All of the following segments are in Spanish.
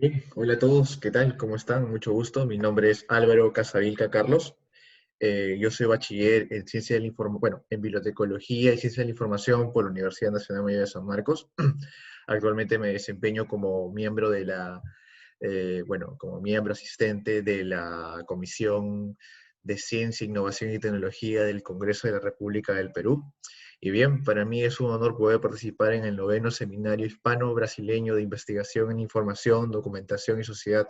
Bien, hola a todos, ¿qué tal? ¿Cómo están? Mucho gusto. Mi nombre es Álvaro Casavilca Carlos. Yo soy bachiller en Ciencia de la bueno, en Bibliotecología y Ciencia de la Información por la Universidad Nacional Mayor de San Marcos. Actualmente me desempeño como miembro de bueno, como miembro asistente de la Comisión de Ciencia, Innovación y Tecnología del Congreso de la República del Perú. Y bien, para mí es un honor poder participar en el noveno Seminario Hispano-Brasileño de Investigación en Información, Documentación y Sociedad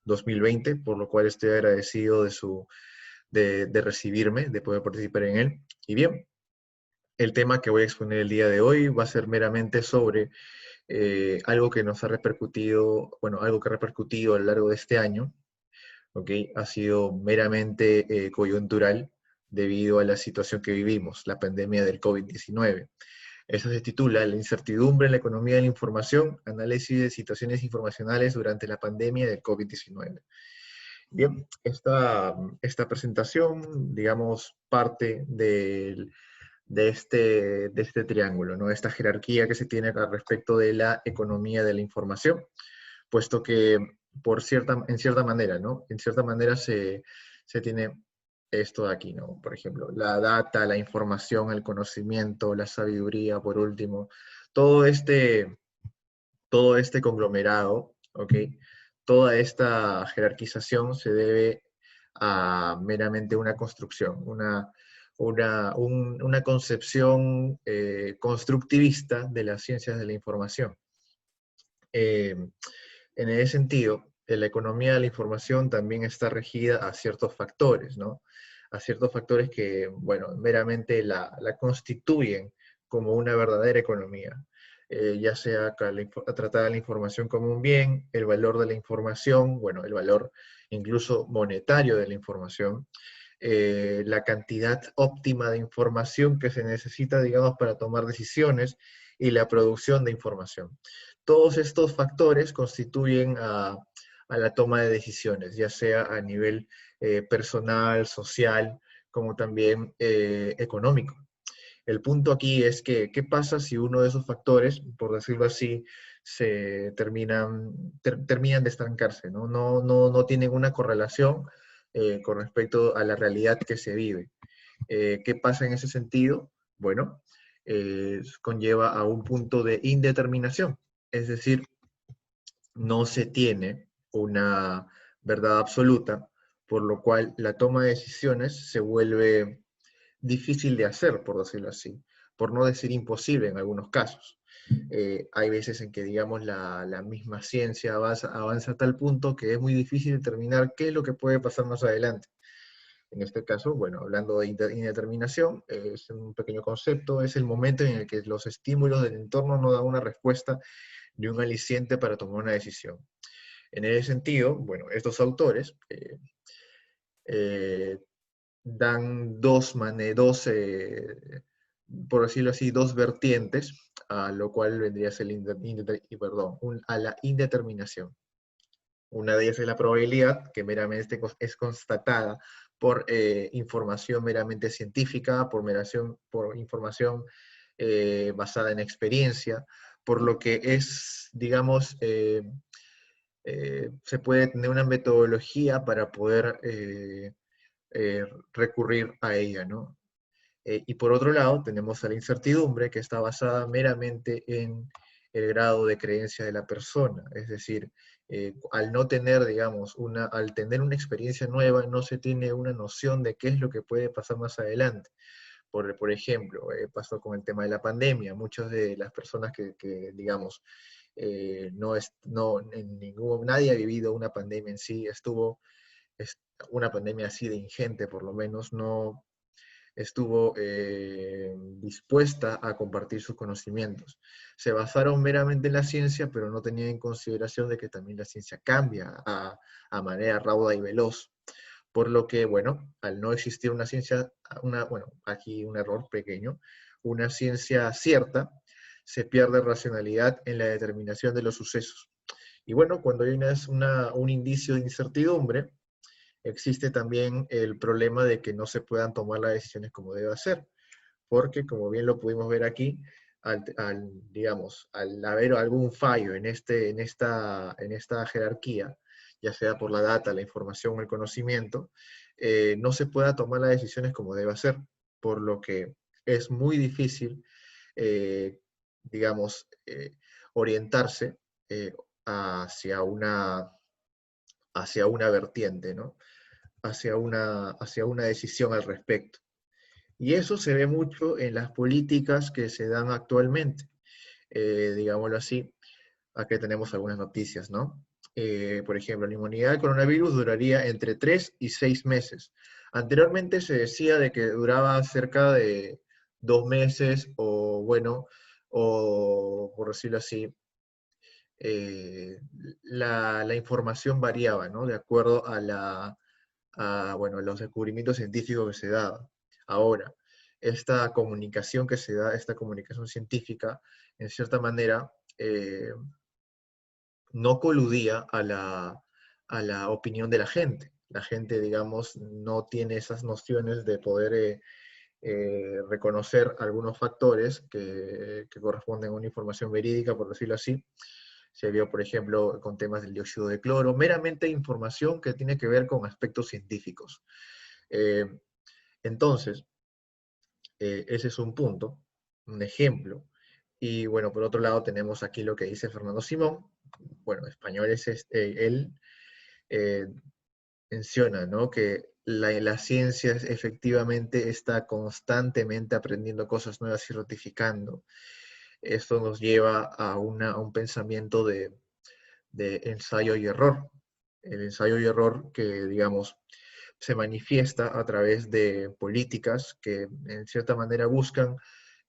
2020, por lo cual estoy agradecido de recibirme, de poder participar en él. Y bien, el tema que voy a exponer el día de hoy va a ser meramente sobre algo que nos ha repercutido, bueno, algo que ha repercutido a lo largo de este año, ¿ok? Ha sido meramente coyuntural debido a la situación que vivimos, la pandemia del COVID-19. Eso se titula La incertidumbre en la economía de la información, análisis de situaciones informacionales durante la pandemia del COVID-19. Bien, esta presentación, digamos, parte de este triángulo, ¿no? Esta jerarquía que se tiene al respecto de la economía de la información, puesto que en cierta manera, ¿no? En cierta manera se tiene esto de aquí, ¿no? Por ejemplo, la data, la información, el conocimiento, la sabiduría, por último, todo este, todo este conglomerado, ¿ok? Toda esta jerarquización se debe a meramente una construcción, una concepción constructivista de las ciencias de la información. Eh, en ese sentido, la economía de la información también está regida a ciertos factores, ¿no? A ciertos factores que, bueno, meramente la constituyen como una verdadera economía. Ya sea a tratar la información como un bien, el valor de la información, bueno, el valor incluso monetario de la información, la cantidad óptima de información que se necesita, digamos, para tomar decisiones y la producción de información. Todos estos factores constituyen a la toma de decisiones, ya sea a nivel personal, social, como también económico. El punto aquí es que, ¿qué pasa si uno de esos factores, por decirlo así, terminan de estancarse, ¿no? No tienen una correlación con respecto a la realidad que se vive? ¿Qué pasa en ese sentido? Bueno, conlleva a un punto de indeterminación, es decir, no se tiene una verdad absoluta, por lo cual la toma de decisiones se vuelve difícil de hacer, por decirlo así, por no decir imposible en algunos casos. Hay veces en que, digamos, la misma ciencia avanza a tal punto que es muy difícil determinar qué es lo que puede pasar más adelante. En este caso, bueno, hablando de indeterminación, es un pequeño concepto, es el momento en el que los estímulos del entorno no dan una respuesta ni un aliciente para tomar una decisión. En ese sentido, bueno, estos autores eh, dan por decirlo así, dos vertientes, a lo cual vendría a ser a la indeterminación. Una de ellas es la probabilidad, que meramente es constatada por información meramente científica, por información basada en experiencia, por lo que es, digamos, se puede tener una metodología para poder recurrir a ella, ¿no? Y por otro lado, tenemos a la incertidumbre, que está basada meramente en el grado de creencia de la persona. Es decir, al no tener, digamos, al tener una experiencia nueva, no se tiene una noción de qué es lo que puede pasar más adelante. Por ejemplo, pasó con el tema de la pandemia. Muchas de las personas digamos, nadie ha vivido una pandemia en sí, es una pandemia así de ingente, por lo menos, no estuvo dispuesta a compartir sus conocimientos. Se basaron meramente en la ciencia, pero no tenían en consideración de que también la ciencia cambia a manera rauda y veloz. Por lo que, bueno, al no existir una ciencia, bueno, aquí un error pequeño, una ciencia cierta, se pierde racionalidad en la determinación de los sucesos. Y bueno, cuando hay un indicio de incertidumbre, existe también el problema de que no se puedan tomar las decisiones como debe hacer, porque como bien lo pudimos ver aquí, digamos, al haber algún fallo en esta jerarquía, ya sea por la data, la información o el conocimiento, no se pueda tomar las decisiones como debe ser, por lo que es muy difícil, digamos, orientarse hacia una vertiente, ¿no? Hacia una decisión al respecto. Y eso se ve mucho en las políticas que se dan actualmente. Digámoslo así, aquí tenemos algunas noticias, ¿no? Por ejemplo, la inmunidad al coronavirus duraría entre 3 y 6 meses. Anteriormente se decía de que duraba cerca de 2 meses o, bueno, o por decirlo así, eh, la información variaba, ¿no? De acuerdo bueno, a los descubrimientos científicos que se daban. Ahora, esta comunicación que se da, esta comunicación científica, en cierta manera, no coludía a la opinión de la gente. La gente, digamos, no tiene esas nociones de poder reconocer algunos factores que corresponden a una información verídica, por decirlo así. Se vio, por ejemplo, con temas del dióxido de cloro, meramente información que tiene que ver con aspectos científicos. Eh, entonces, ese es un punto, un ejemplo. Y bueno, por otro lado tenemos aquí lo que dice Fernando Simón. Bueno, español es él eh, menciona, ¿no? Que la ciencia efectivamente está constantemente aprendiendo cosas nuevas y ratificando. Esto nos lleva a un pensamiento de ensayo y error. El ensayo y error que, digamos, se manifiesta a través de políticas que en cierta manera buscan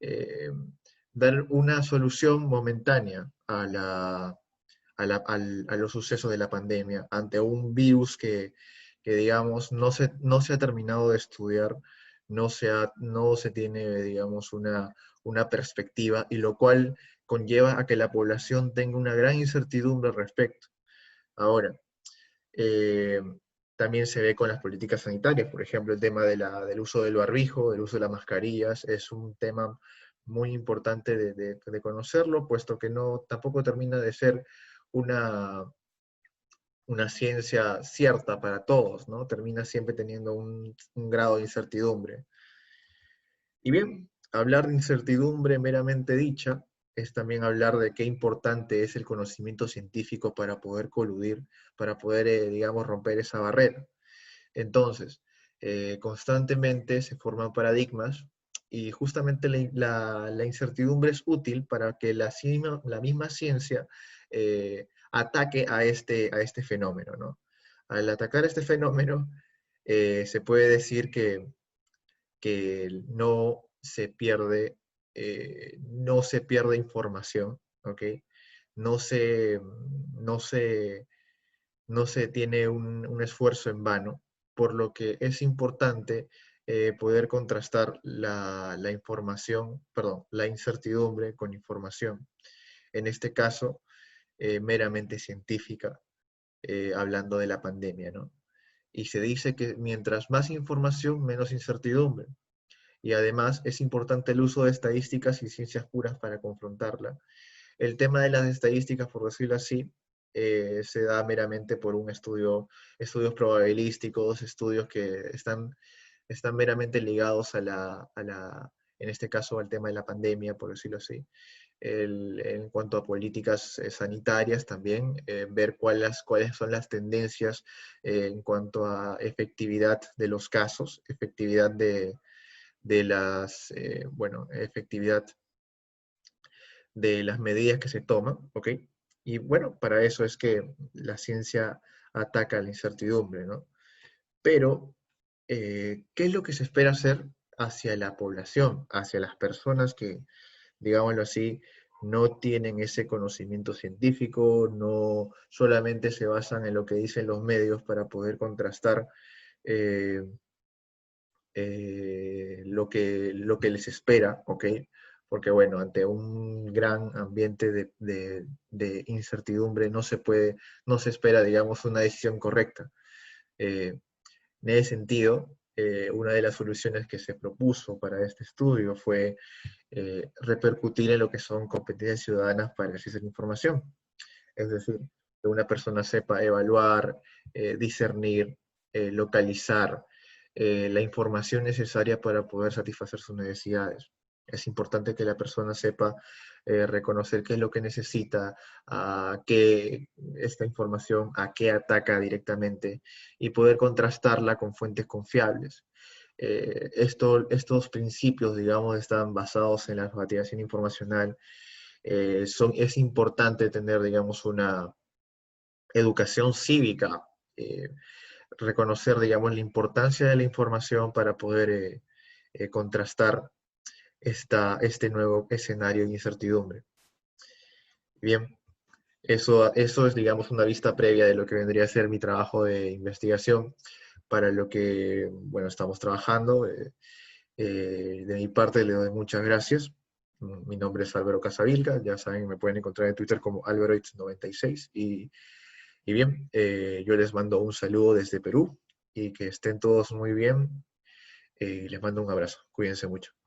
eh, dar una solución momentánea a los sucesos de la pandemia, ante un virus que digamos, no se ha terminado de estudiar, no se tiene, digamos, una perspectiva, y lo cual conlleva a que la población tenga una gran incertidumbre al respecto. Ahora, eh, también se ve con las políticas sanitarias, por ejemplo, el tema del uso del barbijo, del uso de las mascarillas, es un tema muy importante de conocerlo, puesto que tampoco termina de ser una, una ciencia cierta para todos, ¿no? Termina siempre teniendo un grado de incertidumbre. Y bien, hablar de incertidumbre meramente dicha es también hablar de qué importante es el conocimiento científico para poder coludir, para poder, digamos, romper esa barrera. Entonces, constantemente se forman paradigmas y justamente la incertidumbre es útil para que la misma ciencia ataque a este fenómeno, ¿no? Al atacar este fenómeno, se puede decir que no se pierde información, ¿ok? No se, no se, no se tiene un esfuerzo en vano, por lo que es importante poder contrastar la información, perdón, la incertidumbre con información. En este caso, meramente científica, hablando de la pandemia, ¿no? Y se dice que mientras más información, menos incertidumbre. Y además es importante el uso de estadísticas y ciencias puras para confrontarla. El tema de las estadísticas, por decirlo así, se da meramente por estudios probabilísticos, estudios que están meramente ligados en este caso, al tema de la pandemia, por decirlo así. En cuanto a políticas sanitarias también, ver cuáles son las tendencias en cuanto a efectividad de los casos, efectividad efectividad de las medidas que se toman, ¿ok? Y bueno, para eso es que la ciencia ataca la incertidumbre, ¿no? Pero, ¿qué es lo que se espera hacer hacia la población, hacia las personas que, digámoslo así, no tienen ese conocimiento científico, no solamente se basan en lo que dicen los medios para poder contrastar eh, lo que les espera, ¿ok? Porque bueno, ante un gran ambiente de incertidumbre no se espera, digamos, una decisión correcta. En ese sentido, una de las soluciones que se propuso para este estudio fue repercutir en lo que son competencias ciudadanas para el acceso a la información. Es decir, que una persona sepa evaluar, discernir, localizar la información necesaria para poder satisfacer sus necesidades. Es importante que la persona sepa reconocer qué es lo que necesita, a qué esta información, a qué ataca directamente y poder contrastarla con fuentes confiables. Estos principios, digamos, están basados en la alfabetización informacional. Es importante tener, digamos, una educación cívica, eh, reconocer, digamos, la importancia de la información para poder contrastar este nuevo escenario de incertidumbre. Bien, eso es, digamos, una vista previa de lo que vendría a ser mi trabajo de investigación, para lo que, bueno, estamos trabajando. De mi parte le doy muchas gracias. Mi nombre es Álvaro Casavilca, ya saben, me pueden encontrar en Twitter como alvaroids96. Y bien, yo les mando un saludo desde Perú y que estén todos muy bien. Les mando un abrazo. Cuídense mucho.